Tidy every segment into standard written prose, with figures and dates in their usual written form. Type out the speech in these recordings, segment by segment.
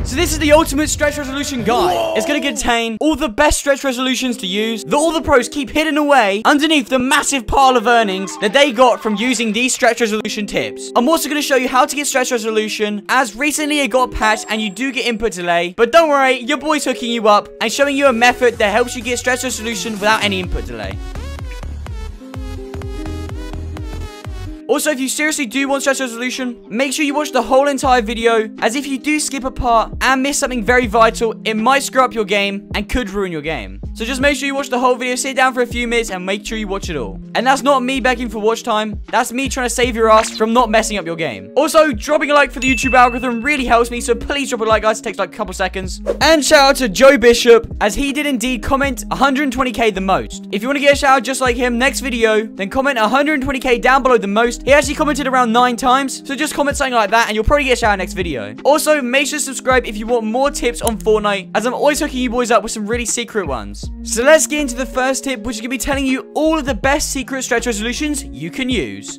So this is the ultimate stretch resolution guide. Whoa. It's going to contain all the best stretch resolutions to use that all the pros keep hidden away underneath the massive pile of earnings that they got from using these stretch resolution tips. I'm also going to show you how to get stretch resolution, as recently it got patched and you do get input delay. But don't worry, your boy's hooking you up and showing you a method that helps you get stretch resolution without any input delay. Also, if you seriously do want stretch resolution, make sure you watch the whole entire video, as if you do skip a part and miss something very vital, it might screw up your game and could ruin your game. So just make sure you watch the whole video, sit down for a few minutes and make sure you watch it all. And that's not me begging for watch time, that's me trying to save your ass from not messing up your game. Also, dropping a like for the YouTube algorithm really helps me, so please drop a like, guys. It takes like a couple seconds. And shout out to Joe Bishop, as he did indeed comment 120k the most. If you want to get a shout out just like him next video, then comment 120k down below the most. He actually commented around 9 times, so just comment something like that and you'll probably get a shout out next video. Also, make sure to subscribe if you want more tips on Fortnite, as I'm always hooking you boys up with some really secret ones. So let's get into the first tip, which is going to be telling you all of the best secret stretch resolutions you can use.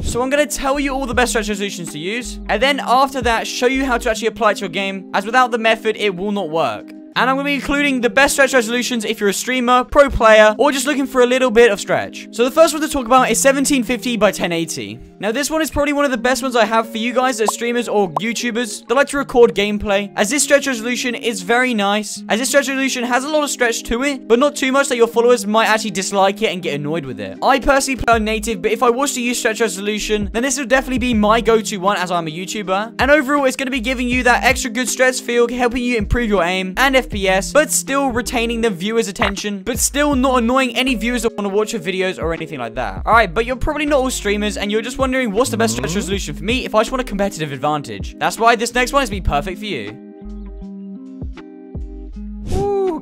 So I'm going to tell you all the best stretch resolutions to use, and then after that, show you how to actually apply it to your game, as without the method, it will not work. And I'm going to be including the best stretch resolutions if you're a streamer, pro player, or just looking for a little bit of stretch. So the first one to talk about is 1750 by 1080. Now this one is probably one of the best ones I have for you guys as streamers or YouTubers that like to record gameplay, as this stretch resolution is very nice, as this stretch resolution has a lot of stretch to it, but not too much that your followers might actually dislike it and get annoyed with it. I personally play on native, but if I was to use stretch resolution, then this would definitely be my go-to one, as I'm a YouTuber. And overall, it's going to be giving you that extra good stretch feel, helping you improve your aim and FPS, but still retaining the viewer's attention, but still not annoying any viewers that want to watch your videos or anything like that. Alright, but you're probably not all streamers, and you're just wondering what's the best stretch resolution for me if I just want a competitive advantage. That's why this next one is going to be perfect for you.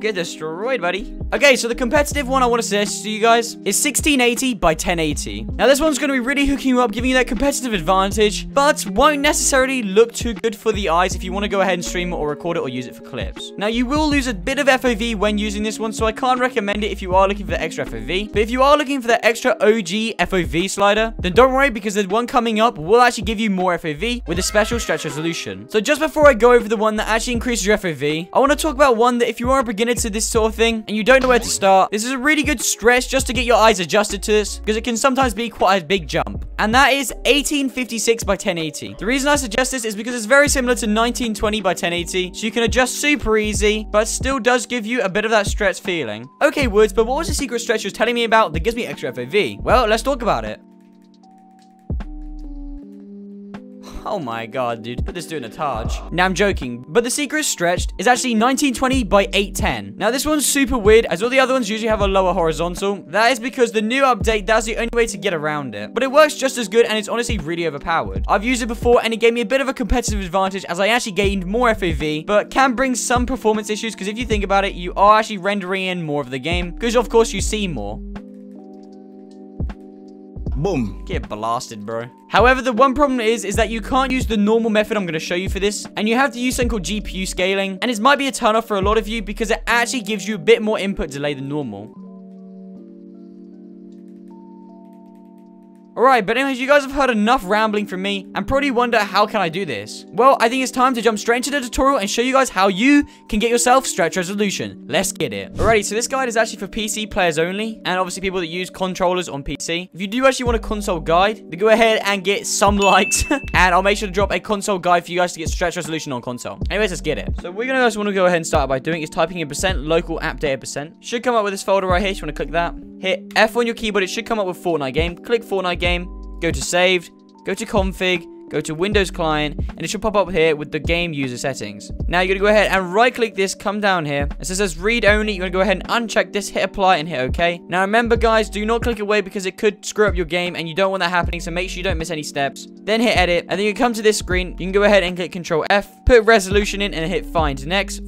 Get destroyed, buddy. Okay, so the competitive one I want to suggest to you guys is 1680 by 1080. Now, this one's going to be really hooking you up, giving you that competitive advantage, but won't necessarily look too good for the eyes if you want to go ahead and stream it or record it or use it for clips. Now, you will lose a bit of FOV when using this one, so I can't recommend it if you are looking for the extra FOV. But if you are looking for the extra OG FOV slider, then don't worry, because the one coming up will actually give you more FOV with a special stretch resolution. So just before I go over the one that actually increases your FOV, I want to talk about one that if you are a beginner to this sort of thing and you don't know where to start, this is a really good stretch just to get your eyes adjusted to this, because it can sometimes be quite a big jump. And that is 1856 by 1080. The reason I suggest this is because it's very similar to 1920 by 1080, so you can adjust super easy, but still does give you a bit of that stretch feeling. Okay, Woods, but what was the secret stretch you're telling me about that gives me extra FOV? Well, let's talk about it. Oh my god, dude. Put this dude in a Taj. Now, I'm joking, but the secret stretched is actually 1920 by 810. Now, this one's super weird, as all the other ones usually have a lower horizontal. That is because the new update, that's the only way to get around it. But it works just as good, and it's honestly really overpowered. I've used it before, and it gave me a bit of a competitive advantage, as I actually gained more FOV, but can bring some performance issues, because if you think about it, you are actually rendering in more of the game, because of course you see more. Boom. Get blasted, bro. However, the one problem is that you can't use the normal method I'm going to show you for this, and you have to use something called GPU scaling, and it might be a turn-off for a lot of you because it actually gives you a bit more input delay than normal. Alright, but anyways, you guys have heard enough rambling from me and probably wonder, how can I do this? Well, I think it's time to jump straight into the tutorial and show you guys how you can get yourself stretch resolution. Let's get it. Alrighty, so this guide is actually for PC players only, and obviously people that use controllers on PC. If you do actually want a console guide, then go ahead and get some likes, and I'll make sure to drop a console guide for you guys to get stretch resolution on console. Anyways, let's get it. So we're gonna want to go ahead and start by doing is typing in % local app data %. Should come up with this folder right here. You want to click that. Hit F on your keyboard. It should come up with Fortnite game. Click Fortnite game. Go to saved. Go to config. Go to Windows Client, and it should pop up here with the game user settings. Now you're gonna go ahead and right click this, come down here. It says read only. You're gonna go ahead and uncheck this, hit apply, and hit OK. Now remember, guys, do not click away because it could screw up your game, and you don't want that happening, so make sure you don't miss any steps. Then hit edit, and then you come to this screen. You can go ahead and click Control F, put resolution in, and hit find next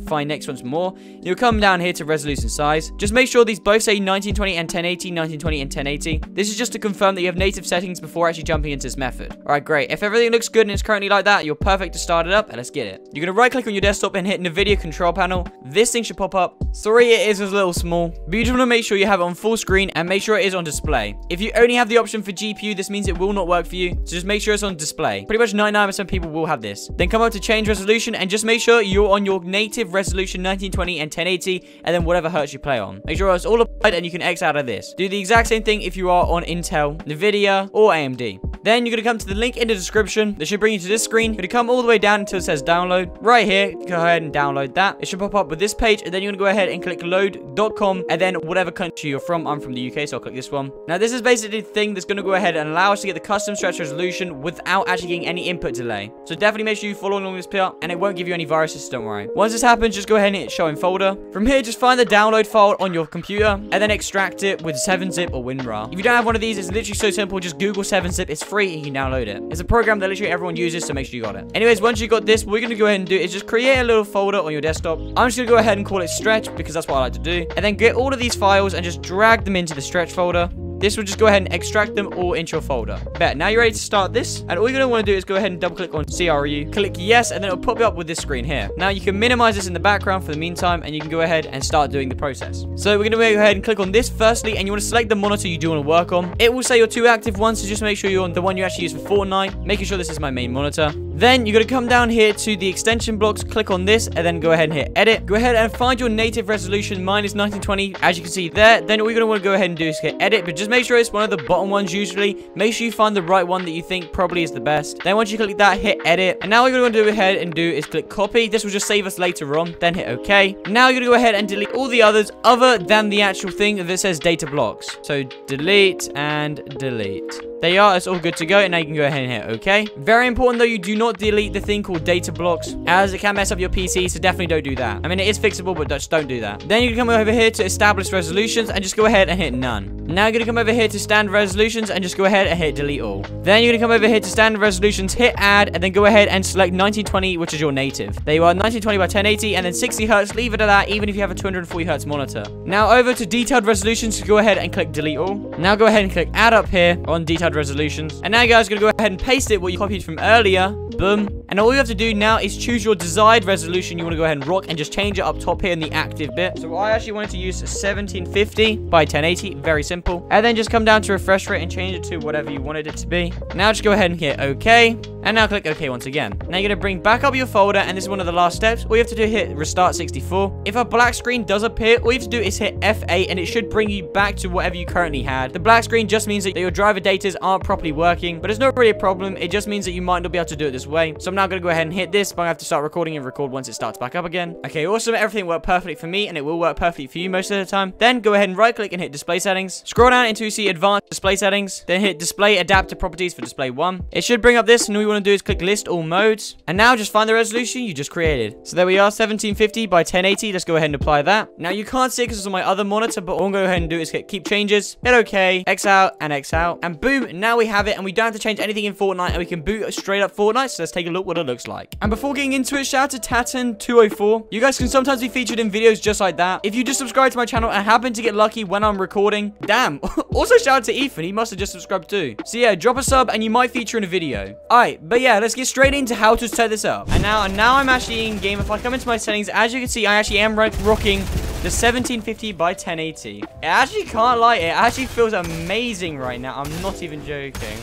once more. You'll come down here to resolution size. Just make sure these both say 1920 and 1080, 1920 and 1080. This is just to confirm that you have native settings before actually jumping into this method. Alright, great. If everything looks good and it's currently like that, you're perfect to start it up, and let's get it. You're gonna right click on your desktop and hit NVIDIA control panel. This thing should pop up. Sorry, it is a little small, but you just want to make sure you have it on full screen and make sure it is on display. If you only have the option for GPU, this means it will not work for you, so just make sure it's on display. Pretty much 99% of people will have this. Then come up to change resolution and just make sure you're on your native resolution 1920 and 1080, and then whatever hertz you play on. Make sure it's all applied and you can X out of this. Do the exact same thing if you are on Intel, NVIDIA, or AMD. Then you're going to come to the link in the description. This should bring you to this screen. You're going to come all the way down until it says download. Right here, go ahead and download that. It should pop up with this page, and then you're going to go ahead and click load.com, and then whatever country you're from. I'm from the UK, so I'll click this one. Now, this is basically the thing that's going to go ahead and allow us to get the custom stretch resolution without actually getting any input delay. So definitely make sure you follow along this part, and it won't give you any viruses, so don't worry. Once this happens, just go ahead and hit show in folder. From here, just find the download file on your computer, and then extract it with 7-zip or WinRAR. If you don't have one of these, it's literally so simple. Just Google 7-zip. It's free, and you can download it. It's a program that literally everyone uses, so make sure you got it. Anyways, once you got this, what we're going to go ahead and do is just create a little folder on your desktop. I'm just going to go ahead and call it stretch because that's what I like to do. And then get all of these files and just drag them into the stretch folder. This will just go ahead and extract them all into your folder. Bet, now you're ready to start this. And all you're going to want to do is go ahead and double click on CRU. Click yes, and then it'll pop you up with this screen here. Now you can minimize this in the background for the meantime, and you can go ahead and start doing the process. So we're going to go ahead and click on this firstly, and you want to select the monitor you do want to work on. It will say your two active ones, so just make sure you're on the one you actually use for Fortnite, making sure this is my main monitor. Then you're going to come down here to the extension blocks, click on this, and then go ahead and hit edit. Go ahead and find your native resolution. Mine is 1920, as you can see there. Then all you're going to want to go ahead and do is hit edit, but just make sure it's one of the bottom ones usually. Make sure you find the right one that you think probably is the best. Then once you click that, hit edit. And now what you're going to go ahead and do is click copy. This will just save us later on. Then hit OK. Now you're going to go ahead and delete all the others other than the actual thing that says data blocks. So delete and delete. There you are, it's all good to go, and now you can go ahead and hit OK. Very important though, you do not delete the thing called data blocks, as it can mess up your PC, so definitely don't do that. I mean, it is fixable, but just don't do that. Then you can come over here to establish resolutions, and just go ahead and hit none. Now you're going to come over here to standard resolutions, and just go ahead and hit delete all. Then you're going to come over here to standard resolutions, hit add, and then go ahead and select 1920, which is your native. There you are, 1920 by 1080, and then 60 Hz, leave it at that, even if you have a 240 Hz monitor. Now over to detailed resolutions, go ahead and click delete all. Now go ahead and click add up here on detailed resolutions. And now you guys are going to go ahead and paste it what you copied from earlier. Boom. And all you have to do now is choose your desired resolution you want to go ahead and rock, and just change it up top here in the active bit. So I actually wanted to use 1750 by 1080. Very simple. And then just come down to refresh rate and change it to whatever you wanted it to be. Now just go ahead and hit OK. And now click OK once again. Now you're going to bring back up your folder, and this is one of the last steps. All you have to do is hit restart 64. If a black screen does appear, all you have to do is hit F8, and it should bring you back to whatever you currently had. The black screen just means that your driver datas aren't properly working, but it's not really a problem. It just means that you might not be able to do it this way. So I'm now going to go ahead and hit this, but I have to start recording and record once it starts back up again. Okay, awesome. Everything worked perfectly for me, and it will work perfectly for you most of the time. Then go ahead and right click and hit display settings. Scroll down until you see advanced display settings. Then hit display adaptive properties for display 1. It should bring up this, and all you want to do is click list all modes. And now just find the resolution you just created. So there we are, 1750 by 1080. Let's go ahead and apply that. Now you can't see it because it's on my other monitor, but all I'm going to go ahead and do is hit keep changes, hit OK, X out, and X out. And boom, now we have it, and we don't have to change anything in Fortnite, and we can boot straight up Fortnite. So let's take a look what it looks like. And before getting into it, shout out to Tatten204. You guys can sometimes be featured in videos just like that. If you just subscribe to my channel and happen to get lucky when I'm recording, damn. Also shout out to Ethan, he must have just subscribed too. So yeah, drop a sub and you might feature in a video. Alright, but yeah, let's get straight into how to set this up. And now I'm actually in game. If I come into my settings, as you can see, I actually am rocking the 1750 by 1080. It actually can't lie, it actually feels amazing right now. I'm not even joking.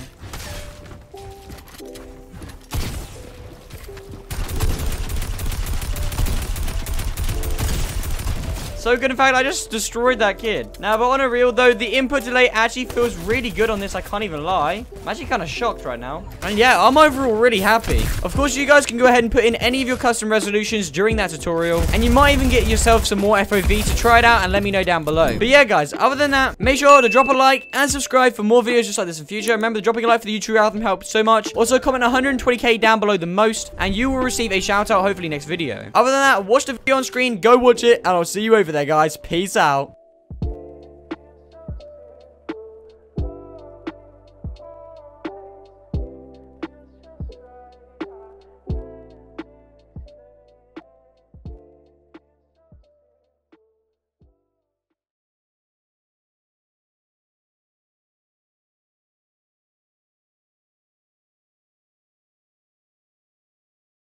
So good, in fact, I just destroyed that kid. Now, but on a real though, the input delay actually feels really good on this, I can't even lie. I'm actually kind of shocked right now. And yeah, I'm overall really happy. Of course, you guys can go ahead and put in any of your custom resolutions during that tutorial. And you might even get yourself some more FOV to try it out and let me know down below. But yeah, guys, other than that, make sure to drop a like and subscribe for more videos just like this in future. Remember, dropping a like for the YouTube algorithm helps so much. Also, comment 120k down below the most, and you will receive a shout out hopefully next video. Other than that, watch the video on screen, go watch it, and I'll see you over there, guys. Peace out.